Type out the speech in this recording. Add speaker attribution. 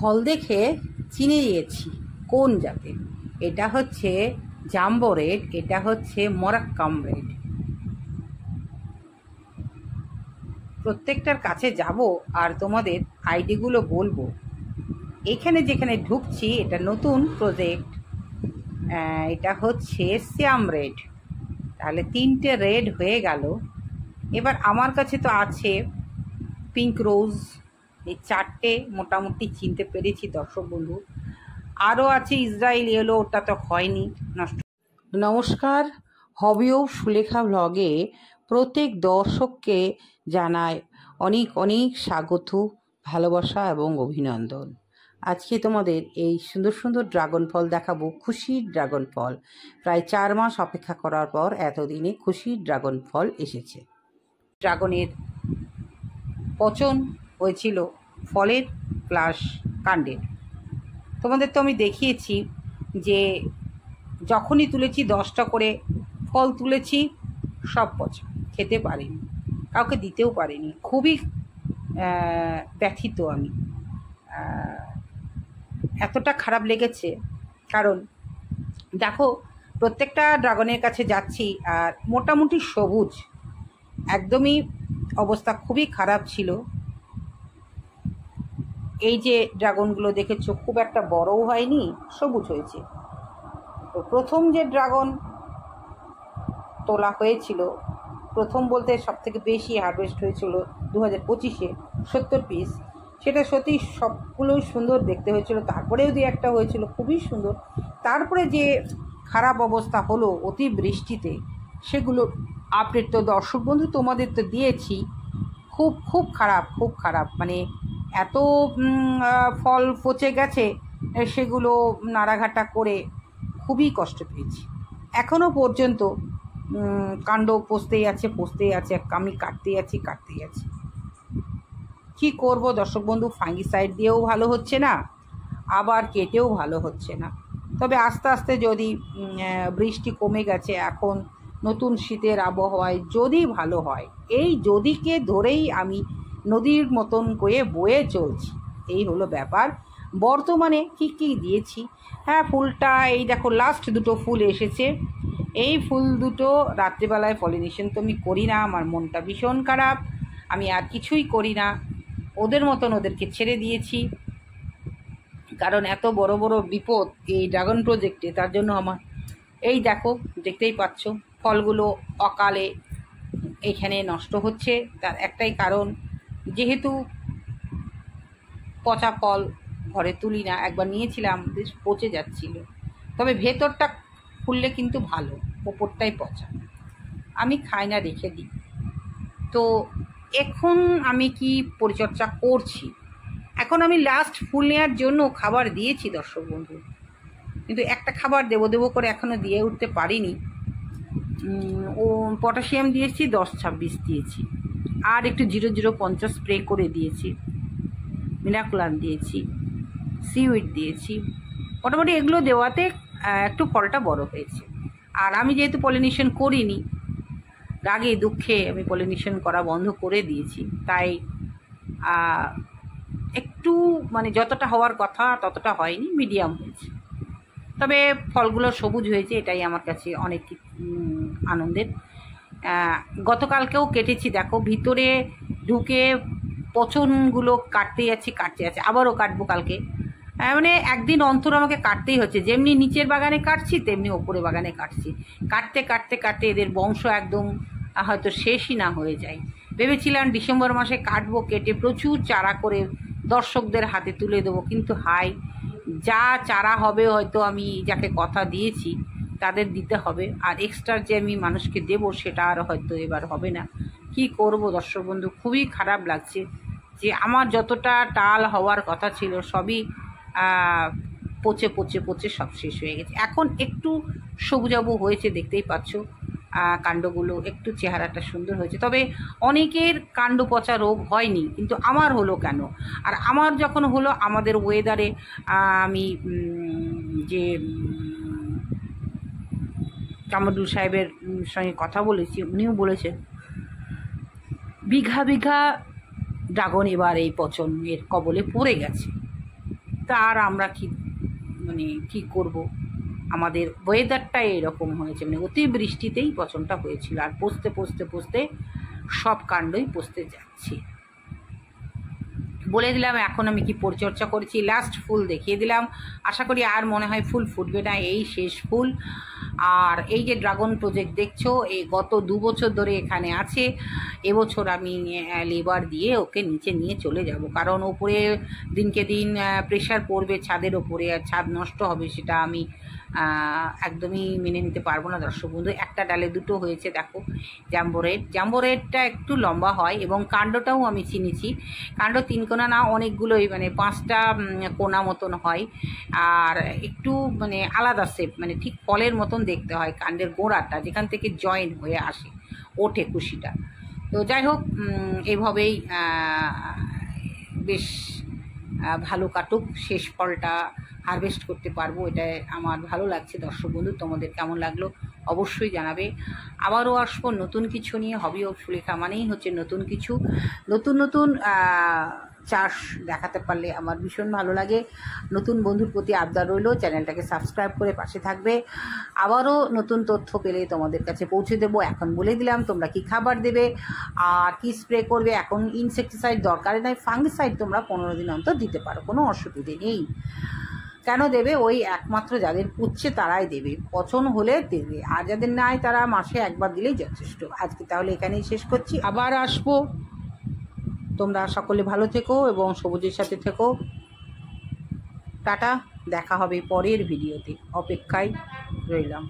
Speaker 1: ফল দেখে চিনে গিয়েছি কোন জাতের। এটা হচ্ছে জাম্বো রেড, এটা হচ্ছে মরাক্কাম রেড। প্রত্যেকটার কাছে যাব আর তোমাদের আইডিগুলো বলবো। এখানে যেখানে ঢুকছি এটা নতুন প্রজেক্ট, এটা হচ্ছে শ্যাম রেড। তাহলে 3টে রেড হয়ে গেল। এবার আমার কাছে তো আছে পিঙ্ক রোজ, এই 4টে মোটামুটি চিনতে পেরেছি দর্শক বন্ধু। আরও আছে ইসরায়েল ইয়েলো, ওটা তো হয়নি, নষ্ট। নমস্কার, হবি অফ সুলেখা ব্লগে প্রত্যেক দর্শককে জানায় অনেক অনেক স্বাগত, ভালোবাসা এবং অভিনন্দন। আজকে তোমাদের এই সুন্দর সুন্দর ড্রাগন ফল দেখাবো, খুশির ড্রাগন ফল। প্রায় 4 মাস অপেক্ষা করার পর এতদিনে খুশির ড্রাগন ফল এসেছে। ড্রাগনের পচন হয়েছিল ফলের প্লাস কাণ্ডের। তোমাদের তো আমি দেখিয়েছি যে যখনই তুলেছি 10টা করে ফল তুলেছি, সব পচা, খেতে পারিনি, কাউকে দিতেও পারিনি। খুবই ব্যথিত আমি, এতটা খারাপ লেগেছে। কারণ দেখো, প্রত্যেকটা ড্রাগনের কাছে যাচ্ছি আর মোটামুটি সবুজ, একদমই অবস্থা খুবই খারাপ ছিল। এই যে ড্রাগনগুলো দেখেছো, খুব একটা বড়ও হয়নি, সবুজ হয়েছে। তো প্রথম যে ড্রাগন তোলা হয়েছিল, প্রথম বলতে সব থেকে বেশি হারভেস্ট হয়েছিল 2025-এ 70 পিস। সেটা সত্যি সবগুলোই সুন্দর দেখতে হয়েছিল। তারপরেও 2-একটা হয়েছিল খুবই সুন্দর। তারপরে যে খারাপ অবস্থা হলো অতিবৃষ্টিতে, সেগুলো আপডেট তো দর্শক বন্ধু তোমাদের তো দিয়েছি। খুব খুব খারাপ, খুব খারাপ, মানে এত ফল পচে গেছে, সেগুলো নাড়াঘাটা করে খুবই কষ্ট পেয়েছি। এখনও পর্যন্ত কাণ্ড পচতেই আছে, আমি কাটতেই আছি। কি করব দর্শক বন্ধু, ফাঙ্গিসাইড দিয়েও ভালো হচ্ছে না, আবার কেটেও ভালো হচ্ছে না। তবে আস্তে আস্তে যদি বৃষ্টি কমে গেছে, এখন নতুন শীতের আবহাওয়ায় যদি ভালো হয়, এই যদিকে ধরেই আমি নদীর মতন করে বয়ে চলছি। এই হলো ব্যাপার। বর্তমানে কি দিয়েছি, হ্যাঁ ফুলটা এই দেখো, লাস্ট 2টো ফুল এসেছে। এই ফুল দুটো রাত্রিবেলায় পলিনেশন তো আমি করি না, আমার মনটা ভীষণ খারাপ, আমি আর কিছুই করি না, ওদের মতন ওদেরকে ছেড়ে দিয়েছি। কারণ এত বড় বড় বিপদ এই ড্রাগন প্রজেক্টে, তার জন্য আমার এই দেখো, দেখতেই পাচ্ছ ফলগুলো অকালে এখানে নষ্ট হচ্ছে। তার একটাই কারণ, যেহেতু পচা ফল ঘরে তুলি না, একবার নিয়েছিলাম বেশ পচে যাচ্ছিল। তবে ভেতরটা খুললে কিন্তু ভালো, ওপরটাই পচা, আমি খাই না, রেখে দিই। তো এখন আমি কি পরিচর্যা করছি, এখন আমি লাস্ট ফুল নেওয়ার জন্য খাবার দিয়েছি দর্শক বন্ধু, কিন্তু একটা খাবার দেবো করে এখনও দিয়ে উঠতে পারিনি। ও পটাশিয়াম দিয়েছি 10-26 দিয়েছি, আর একটু 0050 স্প্রে করে দিয়েছি, মিনাকুলাম দিয়েছি, সিউইড দিয়েছি। মোটামুটি এগুলো দেওয়াতে একটু ফলটা বড় হয়েছে। আর আমি যেহেতু পলিনেশন করিনি, রাগে দুঃখে আমি পলিনেশন করা বন্ধ করে দিয়েছি, তাই একটু মানে যতটা হওয়ার কথা ততটা হয়নি, মিডিয়াম হয়েছে। তবে ফলগুলো সবুজ হয়েছে, এটাই আমার কাছে অনেক আনন্দের। গতকালকেও কেটেছি, দেখো ভিতরে ঢুকে পচনগুলো কাটতে যাচ্ছি, আবারও কাটবো কালকে। মানে একদিন অন্তর আমাকে কাটতেই হচ্ছে, যেমনি নিচের বাগানে কাটছি তেমনি ওপরে বাগানে কাটছি। কাটতে এদের বংশ একদম হয়তো শেষই না হয়ে যায়। ভেবেছিলাম ডিসেম্বর মাসে কাটবো, কেটে প্রচুর চারা করে দর্শকদের হাতে তুলে দেবো, কিন্তু যা চারা হবে হয়তো আমি যাকে কথা দিয়েছি তাদের দিতে হবে, আর এক্সট্রা যে আমি মানুষকে দেবো সেটা আর হয়তো এবার হবে না। কি করব দর্শক বন্ধু, খুবই খারাপ লাগছে যে আমার যতটা টাল হওয়ার কথা ছিল সবই পচে সব শেষ হয়ে গেছে। এখন একটু সবুজাবু হয়েছে, দেখতেই পাচ্ছ কাণ্ডগুলো একটু চেহারাটা সুন্দর হয়েছে। তবে অনেকের কাণ্ড পচা রোগ হয়নি, কিন্তু আমার হলো কেন? আর আমার যখন হলো, আমাদের ওয়েদারে আমি যে কামরুল সাহেবের সঙ্গে কথা বলেছি, উনিও বলেছেন বিঘা ড্রাগন এবার এই পচনের কবলে পড়ে গেছে। তা আর আমরা কি মানে কী করব, আমাদের ওয়েদারটা এরকম হয়েছে, মানে অতিবৃষ্টিতেই পচনটা হয়েছিল। আর পচতে পচতে পচতে সব কাণ্ডই পচতে যাচ্ছে। বলে দিলাম এখন আমি কি পরিচর্যা করেছি, লাস্ট ফুল দেখিয়ে দিলাম। আশা করি আর মনে হয় ফুল ফুটবে না, এই শেষ ফুল। আর এই যে ড্রাগন প্রজেক্ট দেখছো, এই গত 2 বছর ধরে এখানে আছে। এবছর আমি লেবার দিয়ে ওকে নিচে নিয়ে চলে যাব, কারণ ওপরে দিনকে দিন প্রেশার পড়বে ছাদের ওপরে, আর ছাদ নষ্ট হবে, সেটা আমি একদমই মেনে নিতে পারবো না দর্শক বন্ধু। একটা ডালে দুটো হয়েছে দেখো জাম্বোরেডটা একটু লম্বা হয়, এবং কাণ্ডটাও আমি চিনেছি, কাণ্ড 3 কোনা না, অনেকগুলোই, মানে 5টা কোনা মতন হয়, আর একটু মানে আলাদা শেপ, মানে ঠিক ফলের মতন দেখতে হয় কাণ্ডের গোড়াটা, যেখান থেকে জয়েন হয়ে আসে ওঠে কুশিটা। তো যাই হোক, এইভাবেই বেশ ভালো কাটুক, শেষ ফলটা হারভেস্ট করতে পারবো, এটা আমার ভালো লাগছে। দর্শক বন্ধু, তোমাদের কেমন লাগলো অবশ্যই জানাবে। আবারও আসবো নতুন কিছু নিয়ে। হবি অফ সুলেখা মানেই হচ্ছে নতুন কিছু, নতুন নতুন চাষ দেখাতে পারলে আমার ভীষণ ভালো লাগে। নতুন বন্ধুর প্রতি আবদার রইল, চ্যানেলটাকে সাবস্ক্রাইব করে পাশে থাকবে। আবারও নতুন তথ্য পেলে তোমাদের কাছে পৌঁছে দেবো। এখন বলে দিলাম তোমরা কি খাবার দেবে আর কি স্প্রে করবে। এখন ইনসেকটিসাইড দরকার নাই, ফাঙ্গিসাইড তোমরা 15 দিন অন্তর দিতে পারো, কোনো অসুবিধে নেই। কেন দেবে, ওই একমাত্র যাদের পুচ্ছে তারাই দেবে, পছন্দ হলে দেবে, আর যাদের নাই তারা মাসে একবার দিলেই যথেষ্ট। আজকে তাহলে এখানেই শেষ করছি, আবার আসবো। তোমরা সকলে ভালো থেকো এবং সবুজের সাথে থেকো। টাটা, দেখা হবে পরের ভিডিওতে, অপেক্ষায় রইলাম।